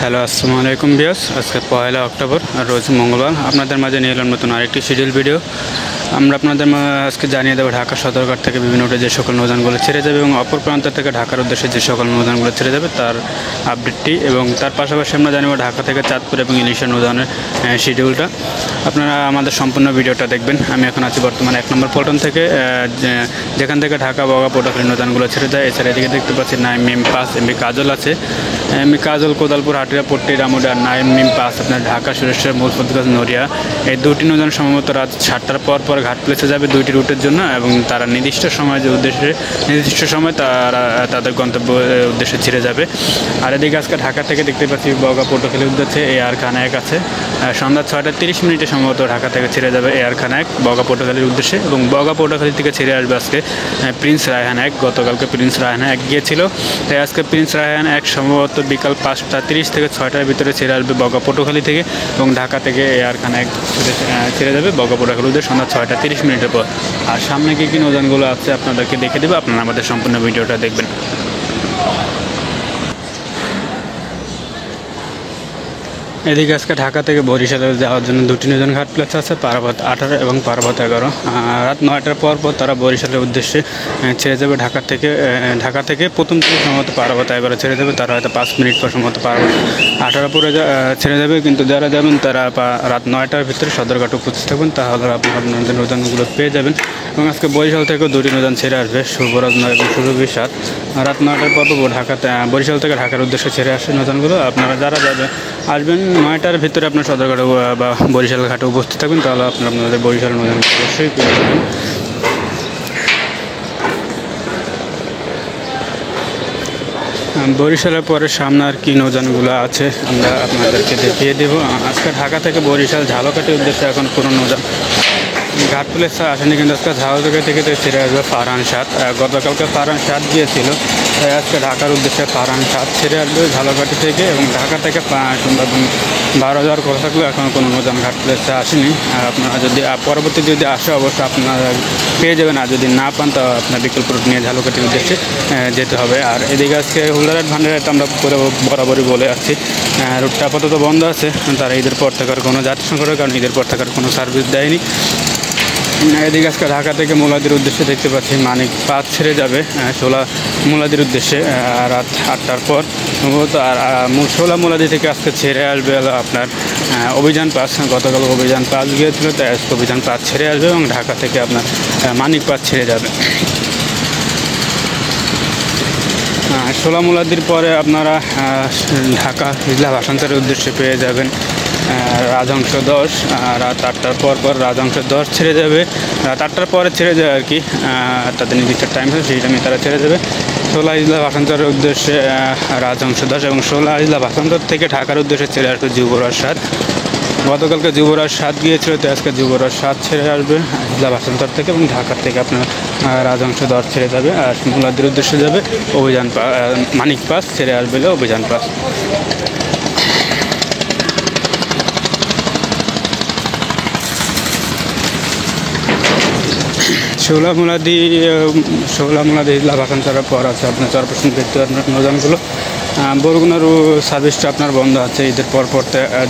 Hello, আসসালামু আলাইকুম viewers. আজকে 1 অক্টোবর আর রোজ মঙ্গলবার। আপনাদের মাঝে নিয়ে এলাম নতুন আরেকটি শিডিউল ভিডিও। আমরা আপনাদের আজকে জানিয়ে দেবো ঢাকা সদরঘাট থেকে বিভিন্ন রুটে যে সকল নৌযানগুলো ছেড়ে যাবে এবং অপর প্রান্ত থেকে ঢাকার উদ্দেশ্যে যে সকল নৌযানগুলো ছেড়ে যাবে তার আপডেটটি, এবং তার পাশাপাশি আমরা জানিব ঢাকা থেকে চাঁদপুর এবং ইলিশা নৌযানের শিডিউলটা। আপনারা আমাদের সম্পূর্ণ ভিডিওটা দেখবেন। আমি এখন আছি বর্তমানে 1 নম্বর পল্টন থেকে, যেখান থেকে ঢাকা বগা পটুয়াখালী নৌযানগুলো ছেড়ে যায়। এছাড়া এদিকে দেখতে পাচ্ছি নাইম মিম পাস এমবি কাজল আছে। এমবি কাজল কোদালপুর হাটিয়া পট্টি রামুডা নাইম মিম পাস আপনার ঢাকা সুরেশ্বর মূলপদ্গাছ নড়িয়া। এই দুটি নৌযান সম্ভবত রাত 7টার পর ঘাট প্লেসে যাবে দুইটি রুটের জন্য, এবং তারা নির্দিষ্ট সময় তারা তাদের গন্তব্য উদ্দেশ্যে ছেড়ে যাবে। আর এদিকে আজকে ঢাকা থেকে দেখতে পাচ্ছি বগা পটুয়াখালী উদ্দেশ্যে এয়ার খানা 1 আছে। সন্ধ্যা 6টা 30 সম্ভবত ঢাকা থেকে ছেড়ে যাবে এয়ার খানা 1 বগা পটুয়াখালীর উদ্দেশ্যে, এবং বগা পটুয়াখালী থেকে ছেড়ে আসবে আজকে প্রিন্স রায়হান 1। গতকালকে প্রিন্স রায়হান 1 গিয়েছিল, তাই আজকে প্রিন্স রায়হান 1 সম্ভবত বিকাল 5টা 30 থেকে 6টার ভিতরে ছেড়ে আসবে বগা পটুয়াখালী থেকে, এবং ঢাকা থেকে এয়ার খানা 1 ছেড়ে যাবে বগা পটুয়াখালী উদ্দেশ্যে সন্ধ্যা 6টা 30 পর। আর সামনে কি নৌযানগুলো আছে আপনাদেরকে দেখে দেবো, আপনারা আমাদের সম্পূর্ণ ভিডিওটা দেখবেন। এদিকে আজকে ঢাকা থেকে বরিশালে যাওয়ার জন্য দুটি নৌযান ঘাট প্লেস আছে, পারাবত 18 এবং পারাবত 11। রাত 9টার পর তারা বরিশালের উদ্দেশ্যে ছেড়ে যাবে ঢাকা থেকে প্রথম থেকে সম্ভবত পারাবত 11 ছেড়ে যাবে। তারা হয়তো 5 মিনিট পর সম্ভবত পারাবত 18 পরে ছেড়ে যাবে। কিন্তু যারা যাবেন তারা রাত 9টার ভিতরে সদরঘাটে উপস্থিত থাকবেন, তাহলে আপনাদের নৌযানগুলো পেয়ে যাবেন। এবং আজকে বরিশাল থেকেও দুটি নৌযান ছেড়ে আসবে, শুভরাজ 9 এবং সুরভি 7। রাত 9টার পর বরিশাল থেকে ঢাকার উদ্দেশ্যে ছেড়ে আসে নৌযানগুলো। আপনারা যারা আসবেন 9টার ভিতরে আপনার সদরঘাটে বা বরিশাল ঘাটে উপস্থিত থাকবেন, তাহলে আপনাদের বরিশাল নৌযান অবশ্যই পেয়ে যাবেন। বরিশালের পরে সামনে আর কি নৌযানগুলো আছে আমরা আপনাদেরকে দেখিয়ে দেবো। আজকে ঢাকা থেকে বরিশাল ঝালকাঠির উদ্দেশ্যে এখন কোনো নৌযান ঘাট প্লেসে আসেনি, কিন্তু আজকে ঝালকাঠি থেকে ছেড়ে আসবে ফারহান 7। গতকালকে ফারহান 7 গিয়েছিল, তাই আজকে ঢাকার উদ্দেশ্যে ফারহান 7 ছেড়ে আসবে ঝালকাঠি থেকে, এবং ঢাকা থেকে সুন্দরবন 12 যাওয়ার কথা থাকলেও এখন কোনো নৌযান ঘাট প্লেসে আসেনি। আপনারা যদি পরবর্তী যদি আসে অবশ্যই আপনারা পেয়ে যাবেন, আর যদি না পান তা আপনার বিকল্প রুট নিয়ে ঝালকাঠির উদ্দেশ্যে যেতে হবে। আর এদিকে আজকে হুলদারহাট ভান্ডারে আমরা বরাবরই বলে আসছি রুটটা আপাতত বন্ধ আছে। তারা ঈদের পর থাকার কোনো যাত্রী সংকটের কারণে ঈদের পর থাকার কোনো সার্ভিস দেয়নি। এদিকে আজকে ঢাকা থেকে মোলাদির উদ্দেশ্যে দেখতে পাচ্ছি মানিক পাস ছেড়ে যাবে মোলাদির উদ্দেশ্যে রাত 8টার পর সম্ভবত। আর মোলাদি থেকে আজকে ছেড়ে আসবে আপনার অভিযান পাস। গতকাল অভিযান পাস গিয়েছিল, তাই আজকে অভিযান পাস ছেড়ে আসবে, এবং ঢাকা থেকে আপনার মানিক পাস ছেড়ে যাবে। মোলাদির পরে আপনারা ঢাকা জেলা ভাষান্তরের উদ্দেশ্যে পেয়ে যাবেন রাজহংস 10। রাত 8টার পর রাজহংস 10 ছেড়ে যাবে। রাত 8টার পরে ছেড়ে যাবে আর কি, তাদের নির্দিষ্ট টাইম আছে, সেই টাইমে তারা ছেড়ে যাবে। জেলা ভাষান্তরের উদ্দেশ্যে রাজহংস 10, এবং জেলা ভাষান্তর থেকে ঢাকার উদ্দেশ্যে ছেড়ে আসবে যুবরাজ 7। গতকালকে যুবরাজ 7 গিয়েছিল, তো আজকে যুবরাজ 7 ছেড়ে আসবে জেলা ভাষান্তর থেকে, এবং ঢাকার থেকে আপনার রাজহংস 10 ছেড়ে যাবে। আর মোলাদির উদ্দেশ্যে যাবে অভিযান মানিক পাস ছেড়ে আসবে অভিযান পাস। শোলামুলাদি জেলা ভাষান্তরের পর আছে আপনার চরপেশন নৌযানগুলো। বরগুনার সার্ভিসটা আপনার বন্ধ আছে ঈদের পর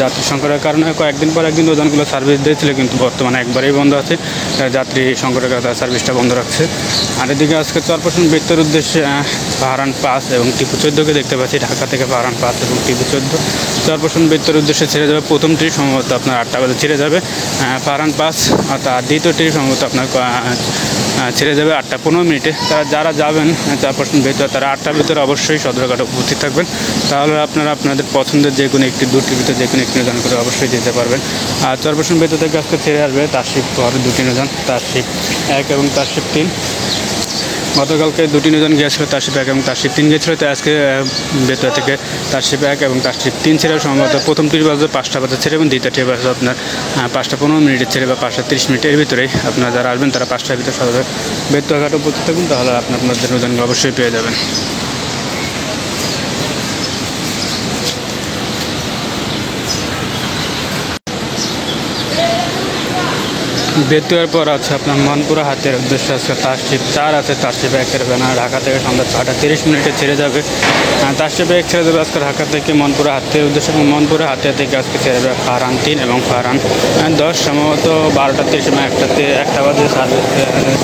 যাত্রী সংকটের কারণে। কয়েকদিন পর একদিন নৌযানগুলো সার্ভিস দিয়েছিল, কিন্তু বর্তমানে একবারেই বন্ধ আছে, যাত্রী সংকটের কারণে সার্ভিসটা বন্ধ রাখছে। আর এদিকে আজকে চরপেশন বৃত্তের উদ্দেশ্যে ফারহান 5 এবং টিপু 14কে দেখতে পাচ্ছি ঢাকা থেকে ফারহান 5 এবং টিপু 14 চরপেশন বৃত্তের উদ্দেশ্যে ছেড়ে যাবে। প্রথমটি সম্ভবত আপনার 8টা বাজে ছেড়ে যাবে ফারহান 5, আর তার দ্বিতীয়টি সম্ভবত আপনার ছেড়ে যাবে 8টা 15। তারা যারা যাবেন চরপেশন বৃত্ত তারা 8টার ভিতরে অবশ্যই সদরঘাটে উপস্থিত থাকবেন, তাহলে আপনারা আপনাদের পছন্দের যে কোনো একটি দুটির ভিতরে যে কোনো একটি নৌযান করে অবশ্যই যেতে পারবেন। আর চরপেশন বৃত্ত থেকে আজকে ছেড়ে আসবে তারশিপ পরে দুটি নৌযান, তারশিপ 1 এবং তারশিপ 3। গতকালকে দুটি নৌযান গিয়েছিল, তারশিপ 1 এবং তারশিপ 3 গিয়েছিল, তাই আজকে বেতুয়া থেকে তারশিপ 1 এবং তারশিপ 3 ছেড়ে সম্ভবত প্রথমটি বাজে 5টা বাজে ছেড়ে, এবং দ্বিতীয়টি বাজে আপনার 5টা 15 ছেড়ে বা 5টা 30 ভিতরেই আপনারা যারা আসবেন তারা 5টার ভিতরে বেতুয়া ঘাটে উপস্থিত থাকুন, তাহলে আপনাদের নৌযানগুলো অবশ্যই পেয়ে যাবেন। বেতুয়ার পর আছে আপনার মনপুরা হাতের উদ্দেশ্যে আজকে তারশিপ 4 আছে, তারশিপ 1-এর ব্যানার ঢাকা থেকে সন্ধ্যা 6টা 30 ছেড়ে যাবে। তারশিপ 1 ছেড়ে যাবে আজকে ঢাকা থেকে মনপুরা হাতের উদ্দেশ্যে, এবং মনপুরা হাতিয়া থেকে আজকে ছেড়ে যাবে ফারহান 3 এবং ফারহান 10 সম্ভবত 12টা 30 এবং 1টা বাজে সার্ভিস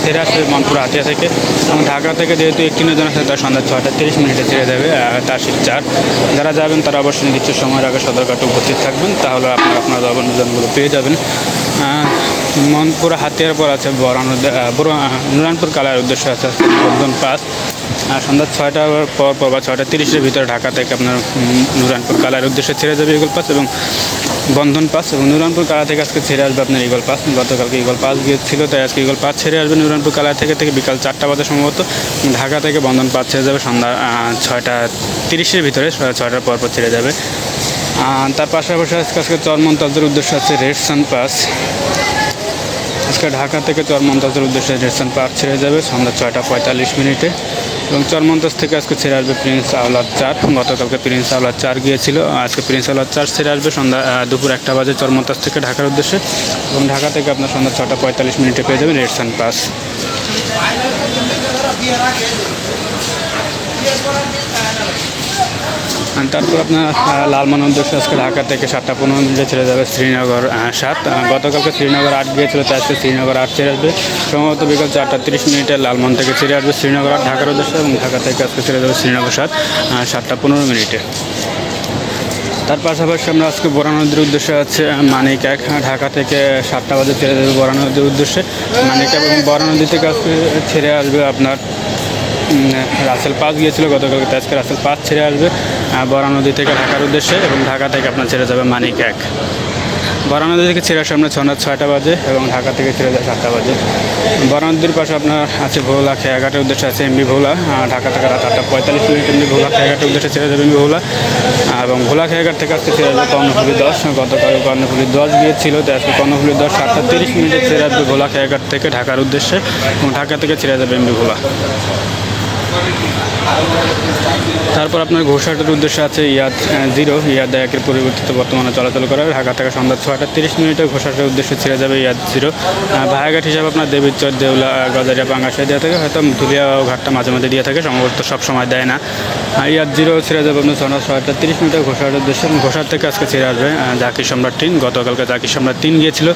ছেড়ে আসবে মনপুরা হাতিয়া থেকে। এবং ঢাকা থেকে যেহেতু একটি নৌযান আছে তার সন্ধ্যা 6টা 30 ছেড়ে যাবে তারশিপ 4। যারা যাবেন তারা অবশ্যই নির্দিষ্ট সময়ের আগে সদরঘাটে উপস্থিত থাকবেন, তাহলে আপনারা আপনার নৌযানগুলো পেয়ে যাবেন। মনপুরা হাতিয়ার পর আছে নুরানপুর কালার উদ্দেশ্যে আছে বন্ধন পাস। সন্ধ্যা 6টার পর বা 6টা 30-এর ভিতরে ঢাকা থেকে আপনার নুরানপুর কালার উদ্দেশ্যে ছেড়ে যাবে ইগল পাস এবং বন্ধন পাস। এবং নুরানপুর কালা থেকে আজকে ছেড়ে আসবে আপনার ইগল পাস। গতকালকে ইগল পাস গিয়েছিল, তাই আজকে ইগল পাস ছেড়ে আসবে নুরানপুর কালা থেকে বিকাল 4টা বাজে সম্ভবত। ঢাকা থেকে বন্ধন পাস ছেড়ে যাবে সন্ধ্যা 6টা 30-এর ভিতরে, 6টার পর ছেড়ে যাবে। তার পাশাপাশি আজকে চরমন্তাজের উদ্দেশ্যে আছে রেড সান পাস। আজকে ঢাকা থেকে চরমন্তাজের উদ্দেশ্যে রেড সান পাস ছেড়ে যাবে সন্ধ্যা 6টা 45 এবং চরমন্তাজ থেকে আজকে ছেড়ে আসবে প্রিন্স আওলাদ 4। গতকালকে প্রিন্স আওলাদ 4 গিয়েছিল, আজকে প্রিন্স আওলাদ 4 ছেড়ে আসবে সন্ধ্যা দুপুর 1টা বাজে চরমন্তাজ থেকে ঢাকার উদ্দেশ্যে। এবং ঢাকা থেকে আপনার সন্ধ্যা 6টা 45 পেয়ে যাবেন রেড সান পাস। তারপর আপনার লালমোহন উদ্দেশ্যে আজকে ঢাকা থেকে 7টা 15 ছেড়ে যাবে শ্রীনগর 7। গতকালকে শ্রীনগর 8 গিয়েছিল, তাই আজকে শ্রীনগর 8 ছেড়ে আসবে সম্ভবত বিকাল 4টা 30 লালমোহন থেকে ছেড়ে আসবে শ্রীনগর 8 ঢাকার উদ্দেশ্যে, এবং ঢাকা থেকে আজকে ছেড়ে যাবে শ্রীনগর 7 7টা 15। তার পাশাপাশি আমরা আজকে বরা নদীর উদ্দেশ্যে আছে মানিক 1। ঢাকা থেকে 7টা বাজে ছেড়ে যাবে বরা নদীর উদ্দেশ্যে মানিক 1, এবং বরা নদী থেকে আজকে ছেড়ে আসবে আপনার রাসেল পাস গিয়েছিল গতকালকে, আজকে রাসেল পাস ছেড়ে আসবে বরা নদী থেকে ঢাকার উদ্দেশ্যে, এবং ঢাকা থেকে আপনার ছেড়ে যাবে মানিক 1। বরা নদী থেকে ছেড়ে আসে আপনার সন্ধ্যা 6টা বাজে এবং ঢাকা থেকে ছেড়ে যায় 7টা বাজে। বরা নদীর পাশে আপনার আছে ভোলা খেয়াঘাটের উদ্দেশ্যে আছে এমবি ভোলা। ঢাকা থেকে রাত 8টা 45 এমনি ভোলা খেয়াঘাটের উদ্দেশ্যে ছেড়ে যাবে এমবি ভোলা, এবং ভোলা খেয়াঘাট থেকে আজকে ছেড়ে আসবে কর্ণফুলি 10। গতকাল কর্ণফুলি 10 গিয়েছিল, তাই আজকে কর্ণফুলি 10 7টা 30 ছেড়ে আসবে ভোলা খেয়াঘাট থেকে ঢাকার উদ্দেশ্যে, এবং ঢাকা থেকে ছেড়ে যাবে এমবি ভোলা। তারপর আপনার ঘোষাটের উদ্দেশ্যে আছে ইয়াদ 0। ইয়াদ 1-এর পরিবর্তিত বর্তমানে চলাচল করে ঢাকা থেকে সন্ধ্যা 6টা 30 ঘোষাটের উদ্দেশ্যে ছেড়ে যাবে ইয়াদ 0। ভায়াঘাট হিসাবে আপনার দেবীচর দেউলা গজারিয়া পাঙ্গাসায় দেওয়া থাকে, হয়তো ধুলিয়া ঘাটটা মাঝে মাঝে দিয়ে থাকে, সম্ভবত সব সময় দেয় না। ইয়াদ 0 ছেড়ে যাবে আপনার সন্ধ্যা 6টা 30 ঘোষাটের উদ্দেশ্যে। ঘোষাট থেকে আজকে ছেড়ে আসবে জাকির সম্রাট 3। গতকালকে জাকির সম্রাট 3 গিয়েছিল,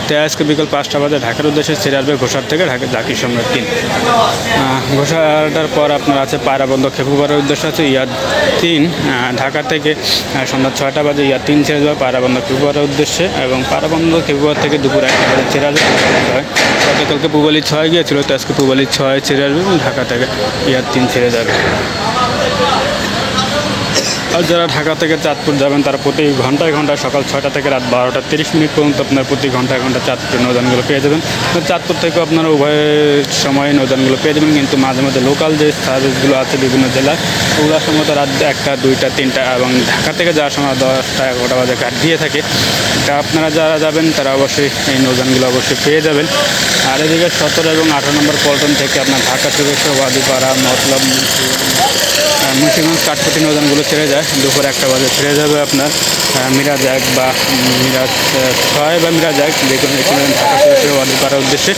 তাই আজকে বিকাল 5টা বাজে ঢাকার উদ্দেশ্যে ছেড়ে আসবে ঘোষাট থেকে জাকির সম্রাট 3। ঘোষাটার পর আপনার আছে পায়রাবন্ধ খেপুপাড়ার উদ্দেশ্যে আছে ইয়াদ 3। ঢাকা থেকে সন্ধ্যা 6টা বাজে ইয়াদ 3 ছেড়ে যাবে পায়রাবন্ধ খেপুপাড়ার উদ্দেশ্যে, এবং পায়রাবন্ধ খেপুপাড়া থেকে দুপুর 1টা বাজে ছেড়ে আসবে পুবালি 6। গতকালকে পুবালি 6 গিয়েছিল, তো আজকে পুবালি 6 ছেড়ে আসবে এবং ঢাকা থেকে ইয়াদ 3 ছেড়ে যাবে। আর যারা ঢাকা থেকে চাঁদপুর যাবেন তারা প্রতি ঘন্টায় সকাল 6টা থেকে রাত 12টা 30 পর্যন্ত আপনার প্রতি ঘন্টায় চাঁদপুরের নৌযানগুলো পেয়ে যাবেন। চাঁদপুর থেকেও আপনারা উভয় সময়ে নৌযানগুলো পেয়ে যাবেন, কিন্তু মাঝে মাঝে লোকাল যে সার্ভিসগুলো আছে বিভিন্ন জেলায় ওগুলো সম্ভবত রাত 1টা 2টা 3টা, এবং ঢাকা থেকে যাওয়ার সময় 10টা 11টা বাজে ঘাট দিয়ে থাকে। তা আপনারা যারা যাবেন তারা অবশ্যই এই নৌযানগুলো অবশ্যই পেয়ে যাবেন। আর এদিকে 17 এবং 18 নম্বর পল্টন থেকে আপনার ঢাকা সুরেশ ওয়াদিপাড়া মতলব মুন্সিগঞ্জ কাঠপতি নৌযানগুলো ছেড়ে যায় দুপুর 1টা বাজে ছেড়ে যাবে আপনার মিরাজ 1 বা মিরাজ 6 বা মিরাজ 1, যে কোনো একটি ঢাকা সুরেশ ওয়াদিপাড়ার উদ্দেশ্যে।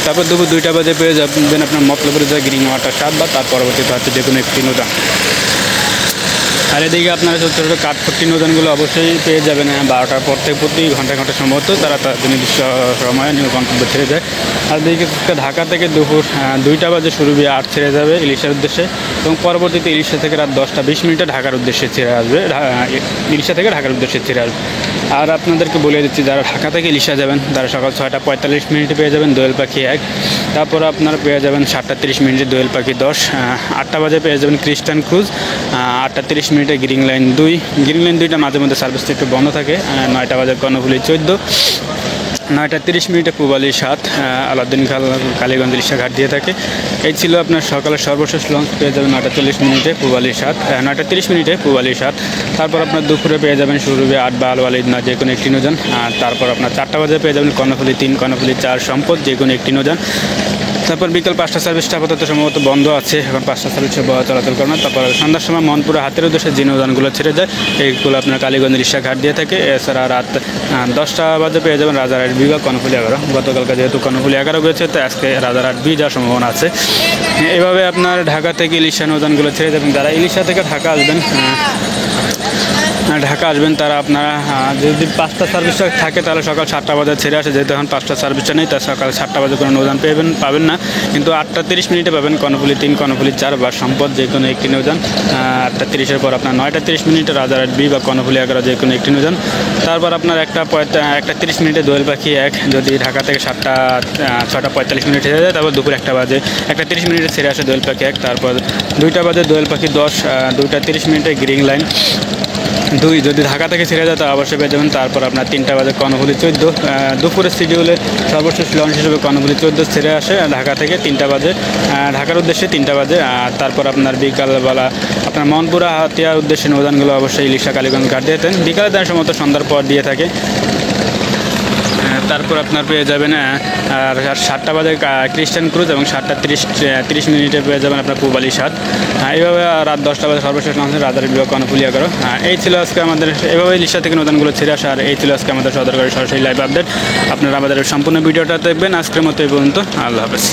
তারপর দুপুর 2টা বাজে পেয়ে যাবেন আপনার মতলবের যায় গ্রিন ওয়াটার 7, বা তার পরবর্তীতে হচ্ছে যে কোনো একটি নৌযান। আর এদিকে আপনারা ছোটো ছোটো কাঠপট্টি নৌযানগুলো অবশ্যই পেয়ে যাবেন 12টার পর থেকে প্রতি ঘন্টায় সম্ভবত তারা তাদের নির্দিষ্ট সময়ে নিউ গন্তব্য ছেড়ে যায়। আর এদিকে ঢাকা থেকে দুপুর 2টা বাজে সুরভি 8 ছেড়ে যাবে ইলিশার উদ্দেশ্যে, এবং পরবর্তীতে ইলিশা থেকে রাত 10টা 20 ঢাকার উদ্দেশ্যে ছেড়ে আসবে, ইলিশা থেকে ঢাকার উদ্দেশ্যে ছেড়ে আসবে। আর আপনাদেরকে বলে দিচ্ছি যারা ঢাকা থেকে ইলিশা যাবেন তারা সকাল 6টা 45 পেয়ে যাবেন দোয়েল পাখি 1। তারপর আপনারা পেয়ে যাবেন 7টা 30 দোয়েল পাখি 10। 8টা বাজে পেয়ে যাবেন ক্রিস্টান ক্রুজ। 8টা 30 গ্রিন লাইন 2। গ্রিন লাইন 2টা মাঝে মধ্যে সার্ভিসটা একটু বন্ধ থাকে। 9টা বাজে কর্ণফুলি 14। 9টা 30 পুবালি 7 আলাউদ্দিন খাল কালীগঞ্জ ইলিশা ঘাট দিয়ে থাকে। এই ছিল আপনার সকালের সর্বশেষ লঞ্চ পেয়ে যাবেন 9টা 40 পুবালি 7, 9টা 30 পুবালি 7। তারপর আপনার দুপুরে পেয়ে যাবেন সুরভি 8 বা আলওয়ালিদ না যে কোনো একটি নৌযান। আর তারপর আপনার 4টা বাজে পেয়ে যাবেন কর্ণফুলি 3, কর্ণফুলি 4 সম্পদ যে কোনো একটি নৌযান। তারপর বিকাল 5টা সার্ভিসটা আপাতত সম্ভবত বন্ধ আছে, এখন 5টা সার্ভিসে চলাচল করে না। তারপর সন্ধ্যার সময় মনপুরা হাতের উদ্দেশ্যে যে নৌযানগুলো ছেড়ে যায় এইগুলো আপনার কালীগঞ্জ রিক্সা ঘাট দিয়ে থাকে। এছাড়া রাত 10টা বাজে পেয়ে যাবেন রাজারহাট বি বা কর্ণফুলী 11। গতকালকে যেহেতু কর্ণফুলী 11 গেছে, তো আজকে রাজারহাট বি যাওয়ার সম্ভাবনা আছে। এভাবে আপনার ঢাকা থেকে ইলিশা নৌযানগুলো ছেড়ে যাবেন। যারা ইলিশা থেকে ঢাকা আসবেন তারা আপনারা যদি 5টা সার্ভিসটা থাকে তাহলে সকাল 7টা বাজে ছেড়ে আসে। যেহেতু এখন 5টা সার্ভিসটা নেই, তাই সকাল 7টা বাজে কোনো নৌযান পাবেন না, কিন্তু 8টা 30 মিনিটে পাবেন কর্ণফুলী 3, কর্ণফুলী 4 বা সম্পদ যে কোনো একটি নৌযান। 8টা 30-এর পর আপনার 9টা 30 মিনিটে রাজারহাট বি বা কর্ণফুলী 11 যে কোনো একটি নৌযান। তারপর আপনার 1টা 30 মিনিটে দোয়েল পাখি 1 যদি ঢাকা থেকে 6টা 45 মিনিট ছেড়ে যায়, তারপর দুপুর 1টা বাজে 1টা 30 মিনিটে ছেড়ে আসে দোয়েল পাখি 1। তারপর 2টা বাজে দোয়েল পাখি 10, 2টা 30 মিনিটে গ্রিন লাইন 2 যদি ঢাকা থেকে ছেড়ে যায় তা অবশ্যই পেয়ে যাবেন। তারপর আপনার 3টা বাজে কর্ণফুলী 14, দুপুরের শিডিউলে সর্বশেষ লঞ্চ হিসেবে কর্ণফুলী 14 ছেড়ে আসে ঢাকা থেকে 3টা বাজে, ঢাকার উদ্দেশ্যে 3টা বাজে। আর তারপর আপনার বিকালবেলা আপনার মনপুরা হাতিয়ার উদ্দেশ্যে নৌযানগুলো অবশ্যই ইলিশা কালীগঞ্জ ঘাট দিয়ে দেন। বিকালে দেওয়ার সম্ভবত সন্ধ্যার পর দিয়ে থাকে। তারপর আপনার পেয়ে যাবেন আর 7টা বাজে খ্রিস্টান ক্রুজ এবং 7টা 30 মিনিটে পেয়ে যাবেন আপনার পূবালি 7। এইভাবে রাত 10টা বাজে সর্বশেষ লঞ্চ রাজারহাট বিভাগ কর্ণফুলী 11। এই ছিল আজকে আমাদের এভাবে ইলিশা থেকে নৌযানগুলো ছেড়ে আসা। আর এই ছিল আজকে আমাদের সদরকারি সরাসরি লাইভ আপডেট। আপনারা আমাদের সম্পূর্ণ ভিডিওটা দেখবেন। আজকের মতো এই পর্যন্ত, আল্লাহ হাফেজ।